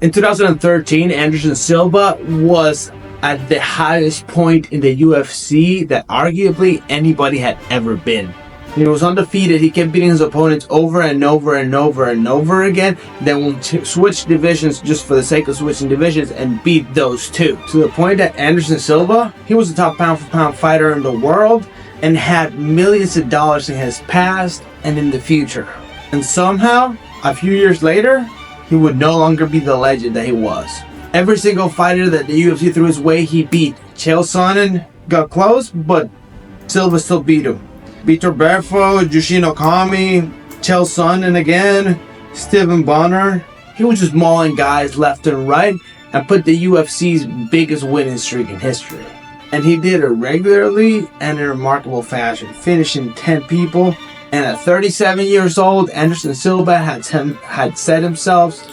In 2013, Anderson Silva was at the highest point in the UFC that arguably anybody had ever been. He was undefeated. He kept beating his opponents over and over and over and over again. Then would switch divisions just for the sake of switching divisions and beat those two. To the point that Anderson Silva, he was the top pound for pound fighter in the world and had millions of dollars in his past and in the future. And somehow, a few years later, he would no longer be the legend that he was. Every single fighter that the UFC threw his way, he beat. Chael Sonnen got close, but Silva still beat him. Vitor Belfort, Jushin Okami, Chael Sonnen again, Steven Bonner. He was just mauling guys left and right and put the UFC's biggest winning streak in history. And he did it regularly and in a remarkable fashion, finishing 10 people. And at 37 years old, Anderson Silva had set himself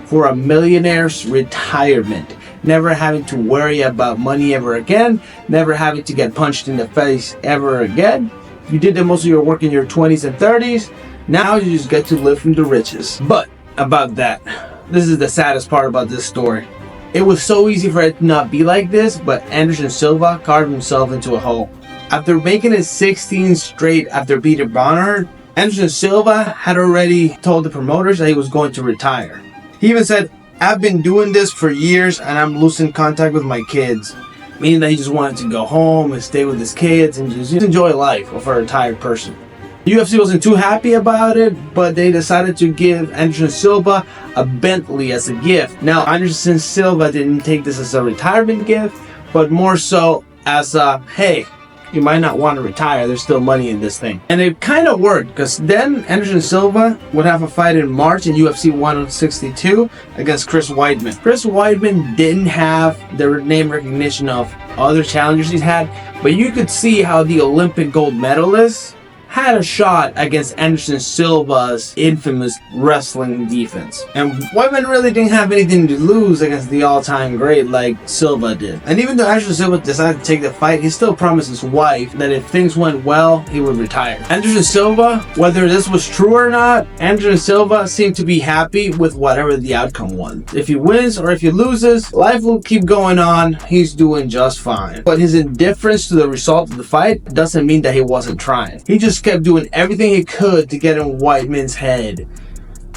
for a millionaire's retirement. Never having to worry about money ever again, never having to get punched in the face ever again. You did the most of your work in your 20s and 30s. Now you just get to live from the riches. But about that, this is the saddest part about this story. It was so easy for it to not be like this, but Anderson Silva carved himself into a hole. After making it 16 straight after beating Bonner, Anderson Silva had already told the promoters that he was going to retire. He even said, "I've been doing this for years and I'm losing contact with my kids." Meaning that he just wanted to go home and stay with his kids and just enjoy life of a retired person. UFC wasn't too happy about it, but they decided to give Anderson Silva a Bentley as a gift. Now, Anderson Silva didn't take this as a retirement gift, but more so as a, hey, you might not want to retire, there's still money in this thing. And it kind of worked, because then Anderson Silva would have a fight in March in UFC 162 against Chris Weidman. Chris Weidman didn't have the name recognition of other challengers he's had, but you could see how the Olympic gold medalist had a shot against Anderson Silva's infamous wrestling defense. And Weidman really didn't have anything to lose against the all-time great like Silva did. And even though Anderson Silva decided to take the fight, he still promised his wife that if things went well, he would retire. Anderson Silva, whether this was true or not, Anderson Silva seemed to be happy with whatever the outcome was. If he wins or if he loses, life will keep going on. He's doing just fine. But his indifference to the result of the fight doesn't mean that he wasn't trying. He just kept doing everything he could to get in Weidman's head.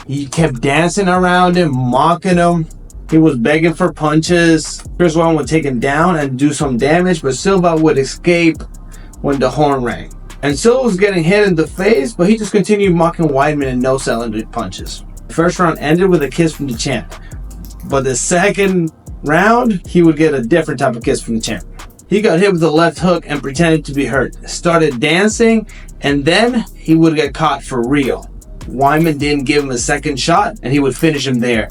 He kept dancing around him, mocking him. He was begging for punches. Chris Weidman would take him down and do some damage, but Silva would escape when the horn rang. And Silva was getting hit in the face, but he just continued mocking Weidman and no-selling the punches. The first round ended with a kiss from the champ, but the second round, he would get a different type of kiss from the champ. He got hit with a left hook and pretended to be hurt. Started dancing, and then he would get caught for real. Weidman didn't give him a second shot, and he would finish him there.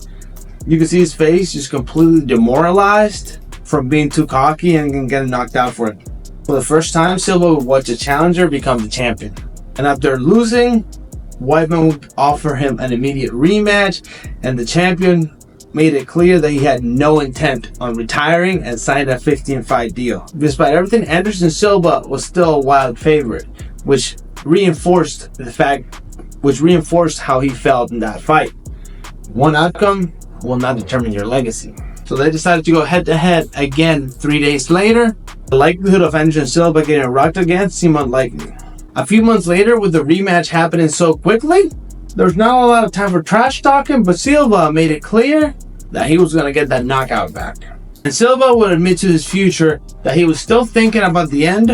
You could see his face just completely demoralized from being too cocky and getting knocked out for it. For the first time, Silva would watch a challenger become the champion. And after losing, Weidman would offer him an immediate rematch, and the champion made it clear that he had no intent on retiring and signed a 15-fight deal. Despite everything, Anderson Silva was still a wild favorite, which reinforced how he felt in that fight. One outcome will not determine your legacy. So they decided to go head-to-head again 3 days later. The likelihood of Anderson Silva getting rocked again seemed unlikely. A few months later, with the rematch happening so quickly, there was not a lot of time for trash talking, but Silva made it clear that he was going to get that knockout back. And Silva would admit to his future that he was still thinking about the end,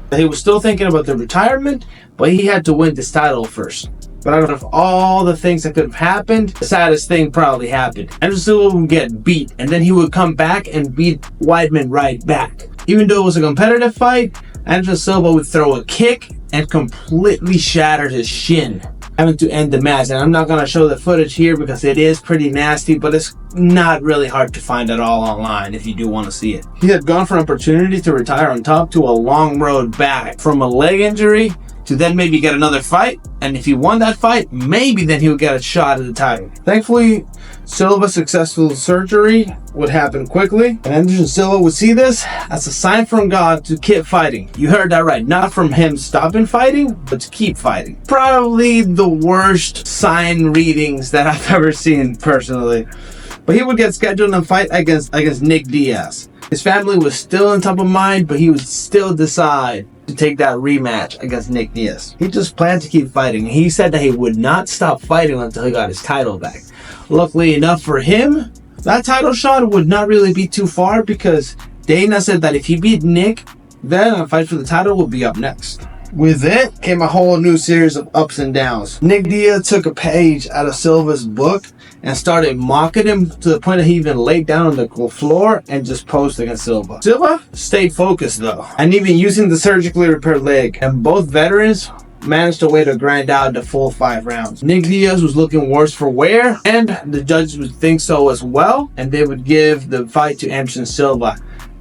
that he was still thinking about the retirement, but he had to win this title first. But out of all the things that could have happened, the saddest thing probably happened. Anderson Silva would get beat, and then he would come back and beat Weidman right back. Even though it was a competitive fight, Anderson Silva would throw a kick and completely shatter his shin, having to end the match. And I'm not going to show the footage here because it is pretty nasty, but it's not really hard to find at all online if you do want to see it. He had gone from an opportunity to retire on top to a long road back, from a leg injury to then maybe get another fight. And if he won that fight, maybe then he would get a shot at the title. Thankfully, Silva's successful surgery would happen quickly, and Anderson Silva would see this as a sign from God to keep fighting. You heard that right, not from him stopping fighting, but to keep fighting. Probably the worst sign readings that I've ever seen personally. But he would get scheduled and fight against Nick Diaz. His family was still on top of mind, but he would still decide to take that rematch against Nick Diaz. He just planned to keep fighting. He said that he would not stop fighting until he got his title back. Luckily enough for him, that title shot would not really be too far, because Dana said that if he beat Nick, then a fight for the title would be up next. With it came a whole new series of ups and downs. Nick Diaz took a page out of Silva's book and started mocking him to the point that he even laid down on the floor and just posed against Silva. Silva stayed focused though, and even using the surgically repaired leg, and both veterans managed a way to grind out the full 5 rounds. Nick Diaz was looking worse for wear, and the judges would think so as well, and they would give the fight to Anderson Silva,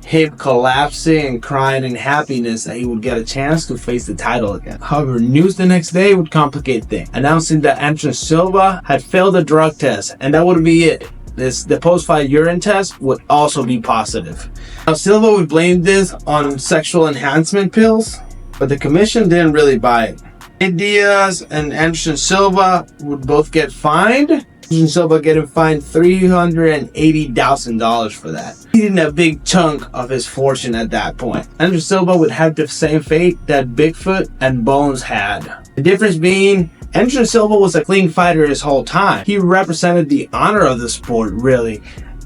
him collapsing and crying in happiness that he would get a chance to face the title again. However, news the next day would complicate things, announcing that Anderson Silva had failed a drug test, and that would be it. The post-fight urine test would also be positive. Now, Silva would blame this on sexual enhancement pills, but the commission didn't really buy it. Nick Diaz and Anderson Silva would both get fined. Anderson Silva getting fined $380,000 for that, eating a big chunk of his fortune at that point. Anderson Silva would have the same fate that Bigfoot and Bones had. The difference being, Anderson Silva was a clean fighter his whole time. He represented the honor of the sport, really.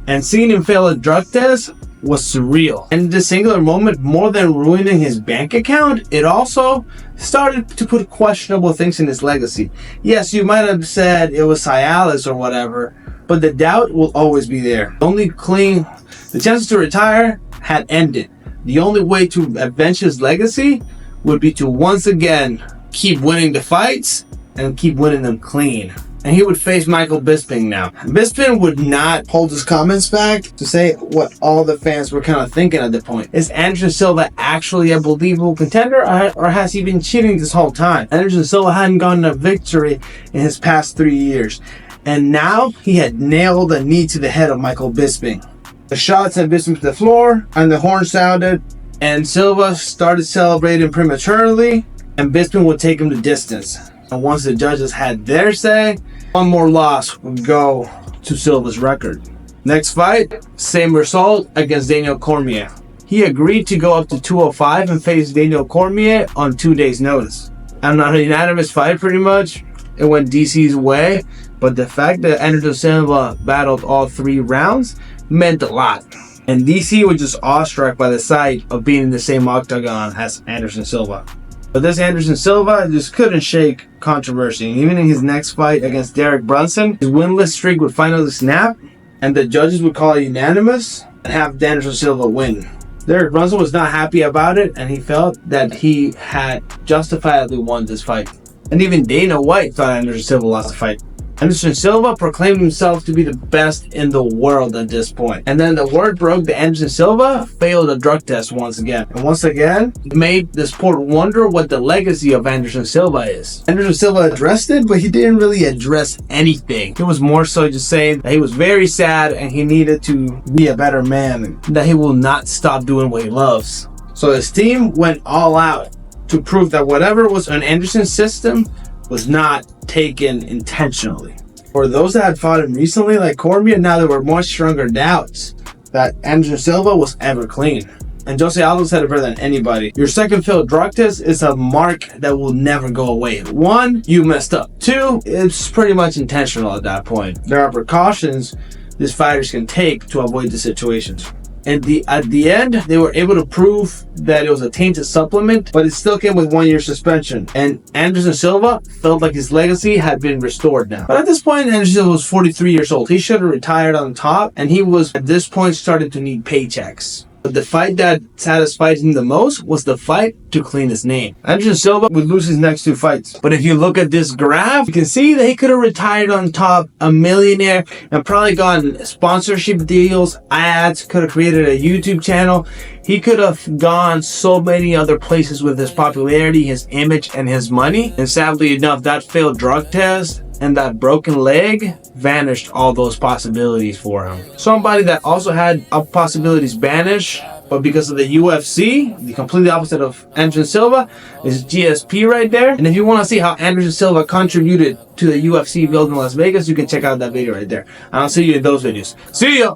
And seeing him fail a drug test was surreal. And this singular moment, more than ruining his bank account, it also started to put questionable things in his legacy. Yes, you might have said it was Cialis or whatever, but the doubt will always be there. The chances to retire had ended. The only way to avenge his legacy would be to once again keep winning the fights and keep winning them clean. And he would face Michael Bisping now. Bisping would not hold his comments back to say what all the fans were kind of thinking at the point. Is Anderson Silva actually a believable contender, or has he been cheating this whole time? Anderson Silva hadn't gotten a victory in his past 3 years, and now he had nailed a knee to the head of Michael Bisping. The shot sent Bisping to the floor, and the horn sounded, and Silva started celebrating prematurely, and Bisping would take him the distance. And once the judges had their say, one more loss would go to Silva's record. Next fight, same result against Daniel Cormier. He agreed to go up to 205 and face Daniel Cormier on 2 days' notice. And on a unanimous fight, pretty much, it went DC's way, but the fact that Anderson Silva battled all 3 rounds meant a lot. And DC was just awestruck by the sight of being in the same octagon as Anderson Silva. But this Anderson Silva just couldn't shake controversy. And even in his next fight against Derek Brunson, his winless streak would finally snap, and the judges would call it unanimous and have Anderson Silva win. Derek Brunson was not happy about it, and he felt that he had justifiably won this fight. And even Dana White thought Anderson Silva lost the fight. Anderson Silva proclaimed himself to be the best in the world at this point. And then the word broke that Anderson Silva failed a drug test once again. And once again, it made the sport wonder what the legacy of Anderson Silva is. Anderson Silva addressed it, but he didn't really address anything. It was more so just saying that he was very sad and he needed to be a better man, that he will not stop doing what he loves. So his team went all out to prove that whatever was on Anderson's system was not taken intentionally. For those that had fought him recently, like Cormier, now there were much stronger doubts that Anderson Silva was ever clean. And Jose Aldo said it better than anybody. Your second failed drug test is a mark that will never go away. 1, you messed up. 2, it's pretty much intentional at that point. There are precautions these fighters can take to avoid the situations. And at the end, they were able to prove that it was a tainted supplement, but it still came with 1 year suspension. And Anderson Silva felt like his legacy had been restored now. But at this point, Anderson Silva was 43 years old. He should have retired on top, and he was at this point starting to need paychecks. But the fight that satisfied him the most was the fight to clean his name. Anderson Silva would lose his next 2 fights. But if you look at this graph, you can see that he could have retired on top, a millionaire, and probably gotten sponsorship deals, ads, could have created a YouTube channel. He could have gone so many other places with his popularity, his image, and his money. And sadly enough, that failed drug test and that broken leg vanished all those possibilities for him. Somebody that also had possibilities vanish, but because of the UFC, the completely opposite of Anderson Silva, is GSP right there. And if you want to see how Anderson Silva contributed to the UFC build in Las Vegas, you can check out that video right there. And I'll see you in those videos. See ya!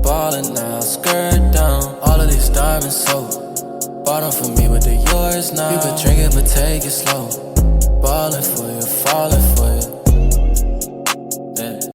Ballin' now, skirt down, all of these diamonds sold. Bought them for me, but they're yours now. You could drink it, but take it slow. Ballin' for you, falling for you.